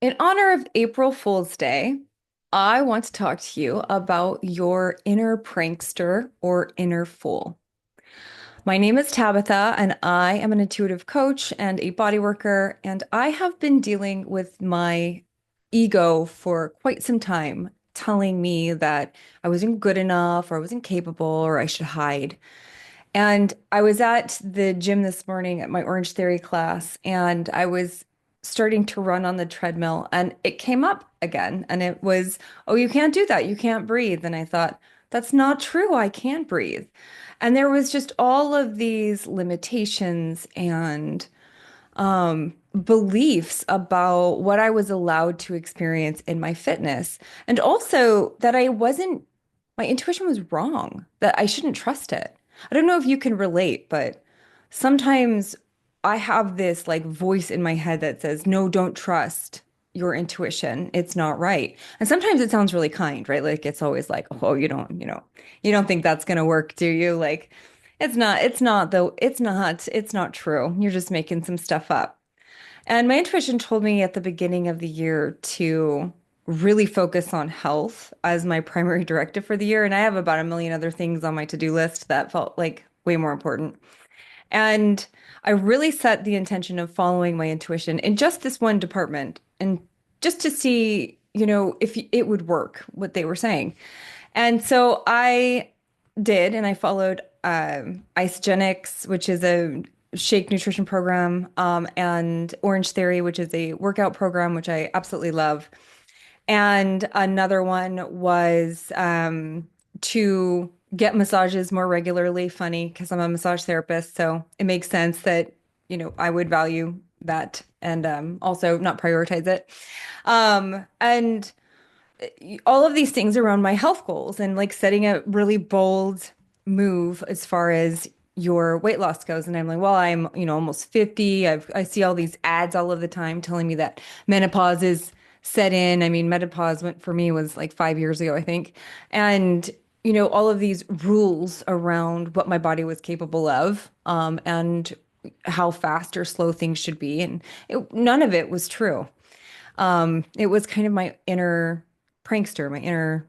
In honor of April Fool's Day, I want to talk to you about your inner prankster or inner fool. My name is Tabitha, and I am an intuitive coach and a body worker, and I have been dealing with my ego for quite some time, telling me that I wasn't good enough, or I wasn't capable, or I should hide. And I was at the gym this morning at my Orange Theory class, and I was starting to run on the treadmill, and it came up again. And it was, oh, you can't do that. You can't breathe. And I thought, that's not true. I can breathe. And there was just all of these limitations and beliefs about what I was allowed to experience in my fitness. And also that my intuition was wrong, that I shouldn't trust it. I don't know if you can relate, but sometimes I have this like voice in my head that says, no, don't trust your intuition. It's not right. And sometimes it sounds really kind, right? Like it's always like, oh, you don't think that's going to work, do you? Like, it's not true. You're just making some stuff up. And my intuition told me at the beginning of the year to really focus on health as my primary directive for the year. And I have about a million other things on my to-do list that felt like way more important. And I really set the intention of following my intuition in just this one department and just to see, if it would work, what they were saying. And so I did, and I followed Isogenics, which is a shake nutrition program, and Orange Theory, which is a workout program, which I absolutely love. And another one was to get massages more regularly. Funny, because I'm a massage therapist, so it makes sense that, I would value that and also not prioritize it. And all of these things around my health goals and like setting a really bold move as far as your weight loss goes. And I'm like, well, I'm, almost 50. I see all these ads all of the time telling me that menopause is set in. I mean, menopause went for me was like 5 years ago, I think. And, all of these rules around what my body was capable of, and how fast or slow things should be. And none of it was true. It was kind of my inner prankster, my inner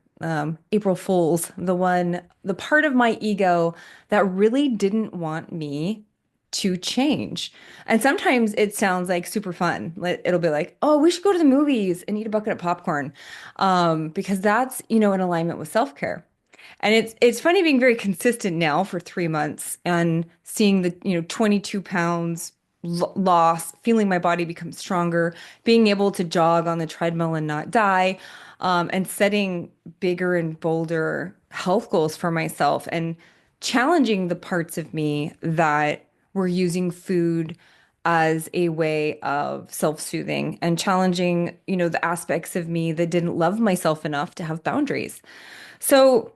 April Fool's, the part of my ego that really didn't want me to change. And sometimes it sounds like super fun. It'll be like, oh, we should go to the movies and eat a bucket of popcorn, because that's, in alignment with self-care. And it's funny being very consistent now for 3 months and seeing the, 22 pounds loss, feeling my body become stronger, being able to jog on the treadmill and not die, and setting bigger and bolder health goals for myself and challenging the parts of me that were using food as a way of self-soothing and challenging, the aspects of me that didn't love myself enough to have boundaries. So,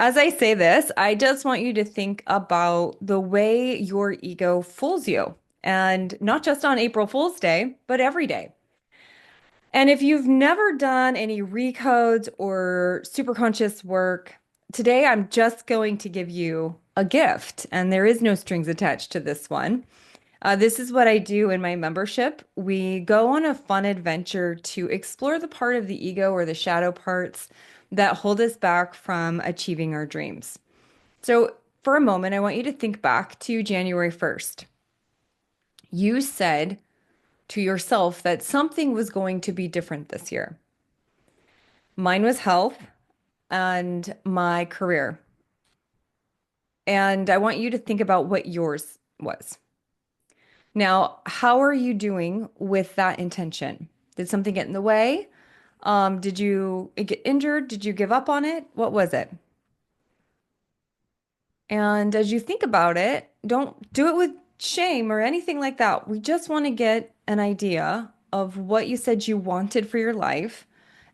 as I say this, I just want you to think about the way your ego fools you. And not just on April Fool's Day, but every day. And if you've never done any recodes or superconscious work, today I'm just going to give you a gift. And there is no strings attached to this one. This is what I do in my membership. We go on a fun adventure to explore the part of the ego or the shadow parts that hold us back from achieving our dreams. So, for a moment, I want you to think back to January 1st. You said to yourself that something was going to be different this year. Mine was health and my career. And I want you to think about what yours was. Now, how are you doing with that intention? Did something get in the way? Did you get injured? Did you give up on it? What was it? And as you think about it, don't do it with shame or anything like that. We just want to get an idea of what you said you wanted for your life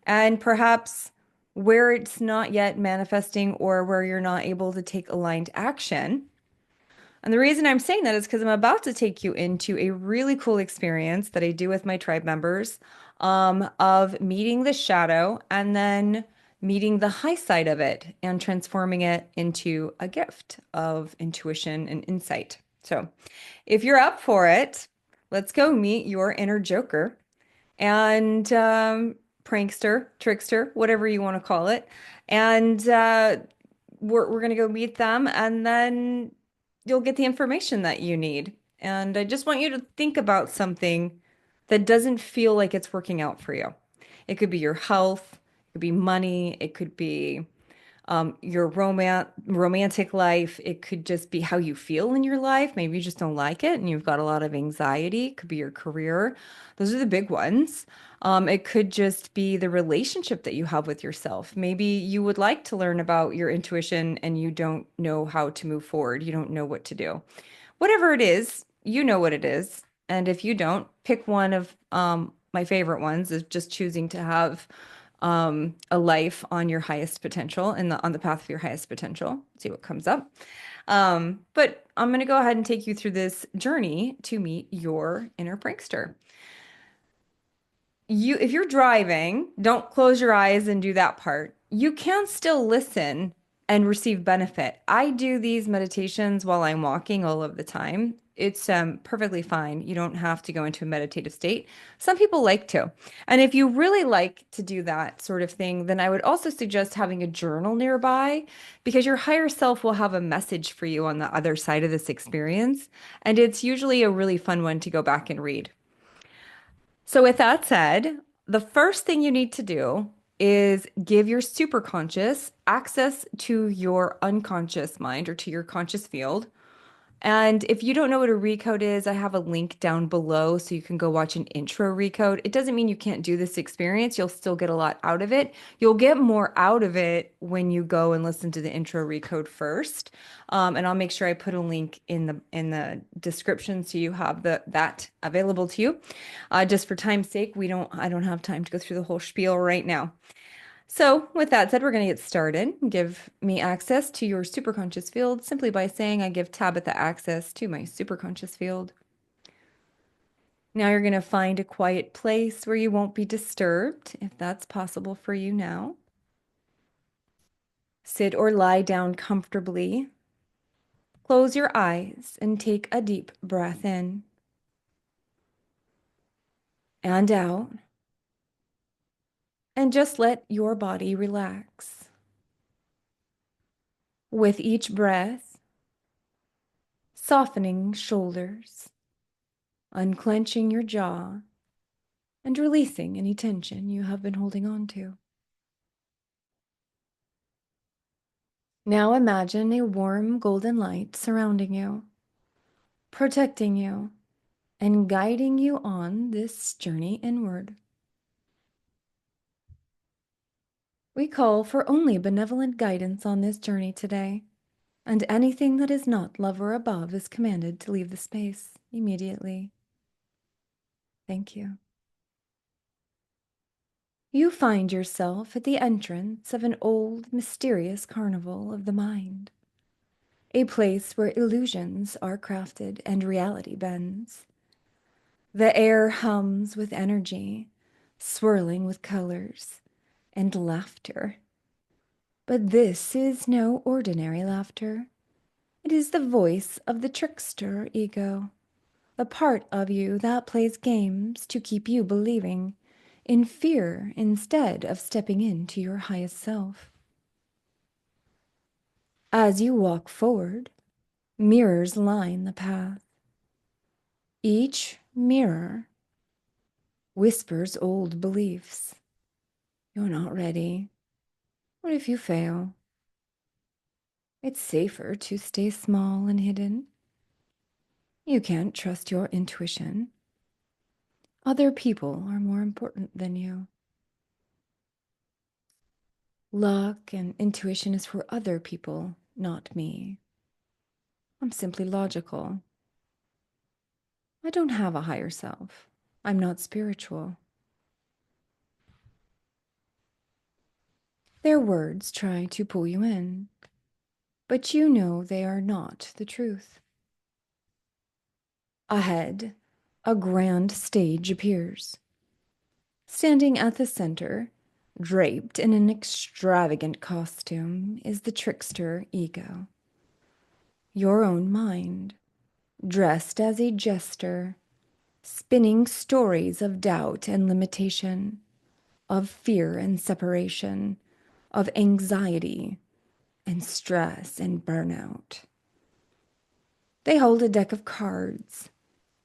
and perhaps where it's not yet manifesting or where you're not able to take aligned action. And the reason I'm saying that is because I'm about to take you into a really cool experience that I do with my tribe members, of meeting the shadow and then meeting the high side of it and transforming it into a gift of intuition and insight. So if you're up for it, let's go meet your inner joker and prankster, trickster, whatever you want to call it. And we're gonna go meet them, and then you'll get the information that you need. And I just want you to think about something that doesn't feel like it's working out for you. It could be your health, it could be money, it could be your romantic life. It could just be how you feel in your life. Maybe you just don't like it and you've got a lot of anxiety. It could be your career. Those are the big ones. It could just be the relationship that you have with yourself. Maybe you would like to learn about your intuition and you don't know how to move forward. You don't know what to do. Whatever it is, you know what it is. And if you don't, pick one of my favorite ones is just choosing to have a life on your highest potential and on the path of your highest potential. See what comes up. But I'm going to go ahead and take you through this journey to meet your inner prankster. If you're driving, don't close your eyes and do that part. You can still listen and receive benefit. I do these meditations while I'm walking all of the time. It's perfectly fine. You don't have to go into a meditative state. Some people like to. And if you really like to do that sort of thing, then I would also suggest having a journal nearby because your higher self will have a message for you on the other side of this experience. And it's usually a really fun one to go back and read. So, with that said, the first thing you need to do is give your superconscious access to your unconscious mind or to your conscious field. And if you don't know what a recode is, I have a link down below so you can go watch an intro recode. It doesn't mean you can't do this experience. You'll still get a lot out of it. You'll get more out of it when you go and listen to the intro recode first. And I'll make sure I put a link in the description so you have that available to you. Just for time's sake, I don't have time to go through the whole spiel right now. So, with that said, we're going to get started. Give me access to your superconscious field simply by saying I give Tabitha access to my superconscious field. Now you're going to find a quiet place where you won't be disturbed, if that's possible for you now. Sit or lie down comfortably. Close your eyes and take a deep breath in and out, and just let your body relax. With each breath, softening shoulders, unclenching your jaw, and releasing any tension you have been holding on to. Now imagine a warm golden light surrounding you, protecting you, and guiding you on this journey inward. We call for only benevolent guidance on this journey today, and anything that is not love or above is commanded to leave the space immediately. Thank you. You find yourself at the entrance of an old, mysterious carnival of the mind. A place where illusions are crafted and reality bends. The air hums with energy, swirling with colors and laughter. But this is no ordinary laughter. It is the voice of the trickster ego, the part of you that plays games to keep you believing in fear instead of stepping into your highest self. As you walk forward, mirrors line the path. Each mirror whispers old beliefs. You're not ready. What if you fail? It's safer to stay small and hidden. You can't trust your intuition. Other people are more important than you. Luck and intuition is for other people, not me. I'm simply logical. I don't have a higher self. I'm not spiritual. Their words try to pull you in, but you know they are not the truth. Ahead, a grand stage appears. Standing at the center, draped in an extravagant costume, is the trickster ego. Your own mind, dressed as a jester, spinning stories of doubt and limitation, of fear and separation, of anxiety and stress and burnout. They hold a deck of cards,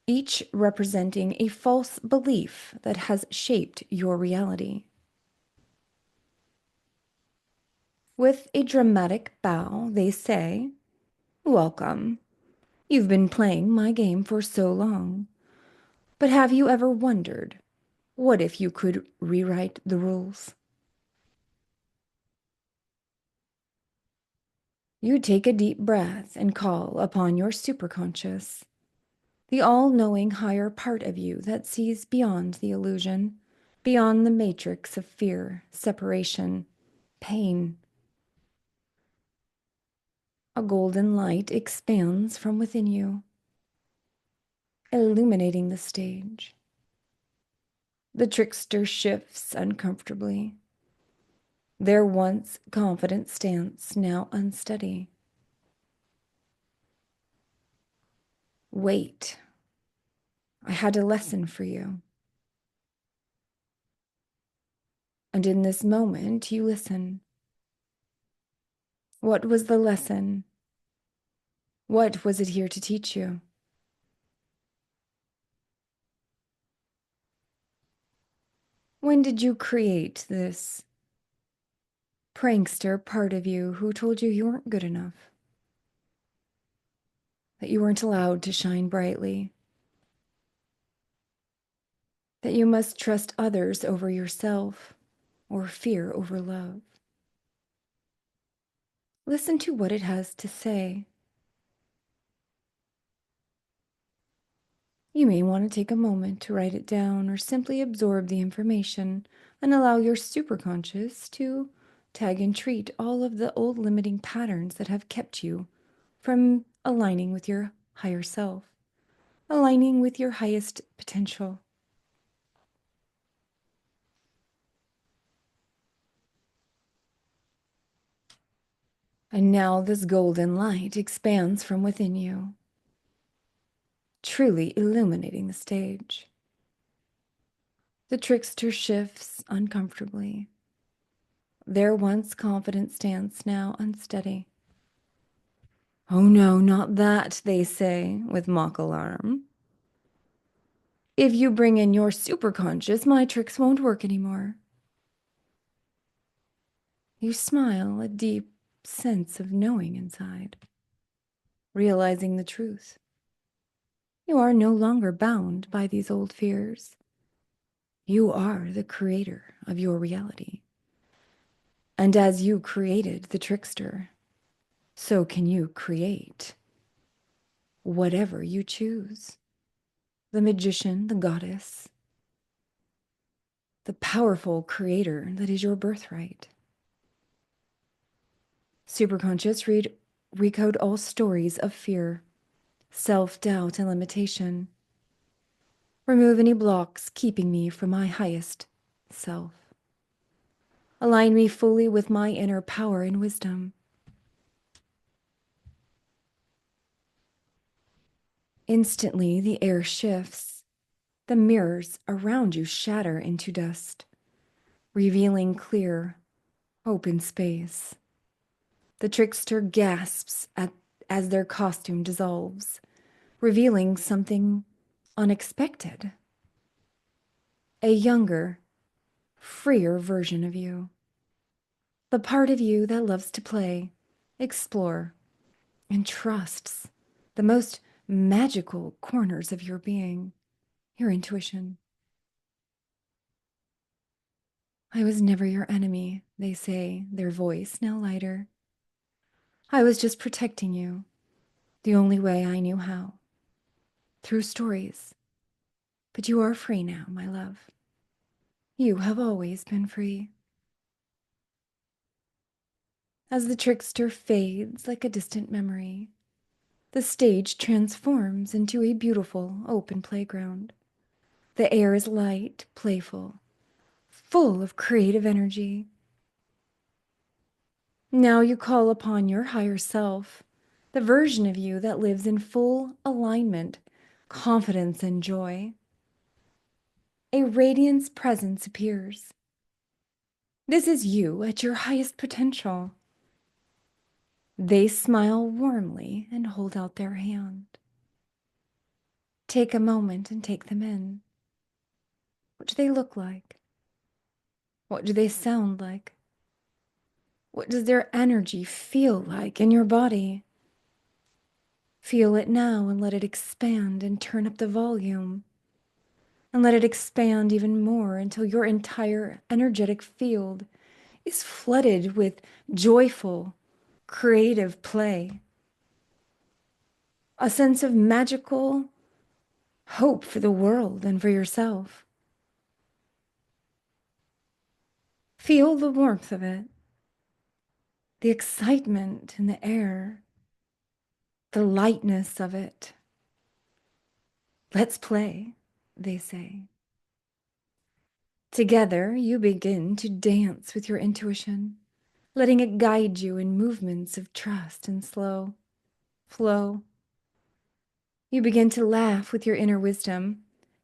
each representing a false belief that has shaped your reality. With a dramatic bow, they say, "Welcome. You've been playing my game for so long. But have you ever wondered, what if you could rewrite the rules?" You take a deep breath and call upon your superconscious, the all-knowing higher part of you that sees beyond the illusion, beyond the matrix of fear, separation, pain. A golden light expands from within you, illuminating the stage. The trickster shifts uncomfortably, their once confident stance now unsteady. Wait, I had a lesson for you. And in this moment, you listen. What was the lesson? What was it here to teach you? When did you create this prankster part of you who told you weren't good enough? That you weren't allowed to shine brightly? That you must trust others over yourself or fear over love? Listen to what it has to say. You may want to take a moment to write it down or simply absorb the information and allow your superconscious to tag and treat all of the old limiting patterns that have kept you from aligning with your higher self, aligning with your highest potential. And now this golden light expands from within you, truly illuminating the stage. The trickster shifts uncomfortably, their once confident stance now unsteady. "Oh no, not that," they say with mock alarm. "If you bring in your superconscious, my tricks won't work anymore." You smile, a deep sense of knowing inside, realizing the truth. You are no longer bound by these old fears. You are the creator of your reality. And as you created the trickster, so can you create whatever you choose. The magician, the goddess, the powerful creator that is your birthright. Superconscious, recode all stories of fear, self-doubt, and limitation. Remove any blocks keeping me from my highest self. Align me fully with my inner power and wisdom. Instantly, the air shifts. The mirrors around you shatter into dust, revealing clear, open space. The trickster gasps as their costume dissolves, revealing something unexpected. A younger, freer version of you. The part of you that loves to play, explore, and trusts the most magical corners of your being, your intuition. "I was never your enemy," they say, their voice now lighter. "I was just protecting you, the only way I knew how, through stories. But you are free now, my love. You have always been free." As the trickster fades like a distant memory, the stage transforms into a beautiful, open playground. The air is light, playful, full of creative energy. Now you call upon your higher self, the version of you that lives in full alignment, confidence, and joy. a radiance presence appears. This is you at your highest potential. They smile warmly and hold out their hand. Take a moment and take them in. What do they look like? What do they sound like? What does their energy feel like in your body? Feel it now and let it expand and turn up the volume. And let it expand even more until your entire energetic field is flooded with joyful, creative play. A sense of magical hope for the world and for yourself. Feel the warmth of it, the excitement in the air, the lightness of it. Let's play, they say. Together, you begin to dance with your intuition, letting it guide you in movements of trust and slow flow. You begin to laugh with your inner wisdom,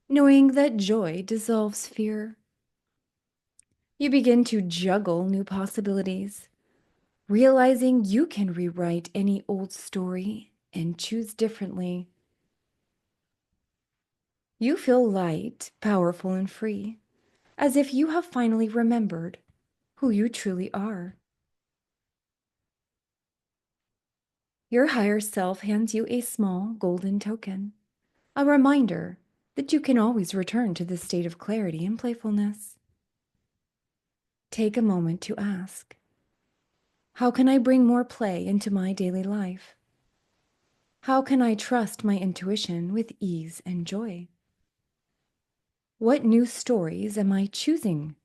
knowing that joy dissolves fear. You begin to juggle new possibilities, realizing you can rewrite any old story and choose differently. You feel light, powerful, and free, as if you have finally remembered who you truly are. Your higher self hands you a small golden token, a reminder that you can always return to this state of clarity and playfulness. Take a moment to ask, how can I bring more play into my daily life? How can I trust my intuition with ease and joy? What new stories am I choosing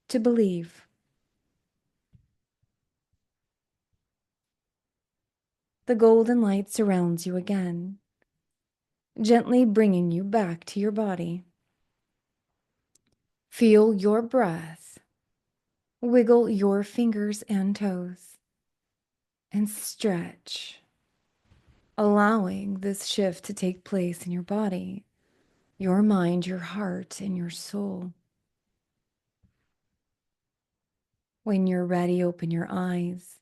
to believe? The golden light surrounds you again, gently bringing you back to your body. Feel your breath. Wiggle your fingers and toes and stretch, allowing this shift to take place in your body, your mind, your heart, and your soul. When you're ready, open your eyes.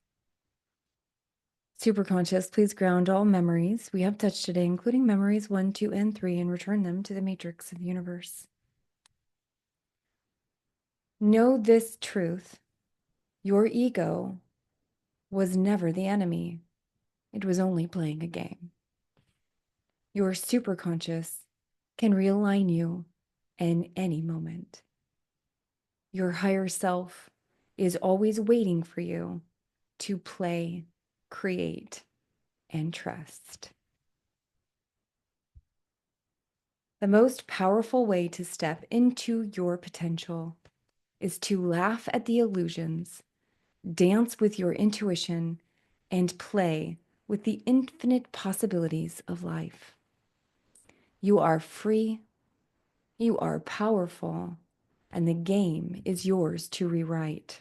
Superconscious, please ground all memories we have touched today, including memories 1, 2, and 3, and return them to the matrix of the universe. Know this truth. Your ego was never the enemy. It was only playing a game. Your superconscious can realign you in any moment. Your higher self is always waiting for you to play, create, and trust. The most powerful way to step into your potential is to laugh at the illusions, dance with your intuition, and play with the infinite possibilities of life. You are free, you are powerful, and the game is yours to rewrite.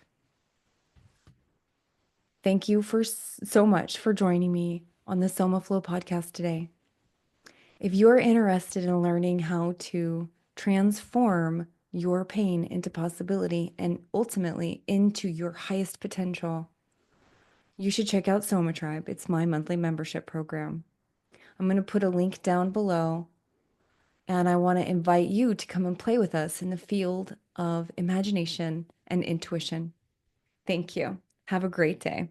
Thank you so much for joining me on the Soma Flow podcast today. If you're interested in learning how to transform your pain into possibility and ultimately into your highest potential, you should check out Soma Tribe. It's my monthly membership program. I'm going to put a link down below, and I want to invite you to come and play with us in the field of imagination and intuition. Thank you. Have a great day.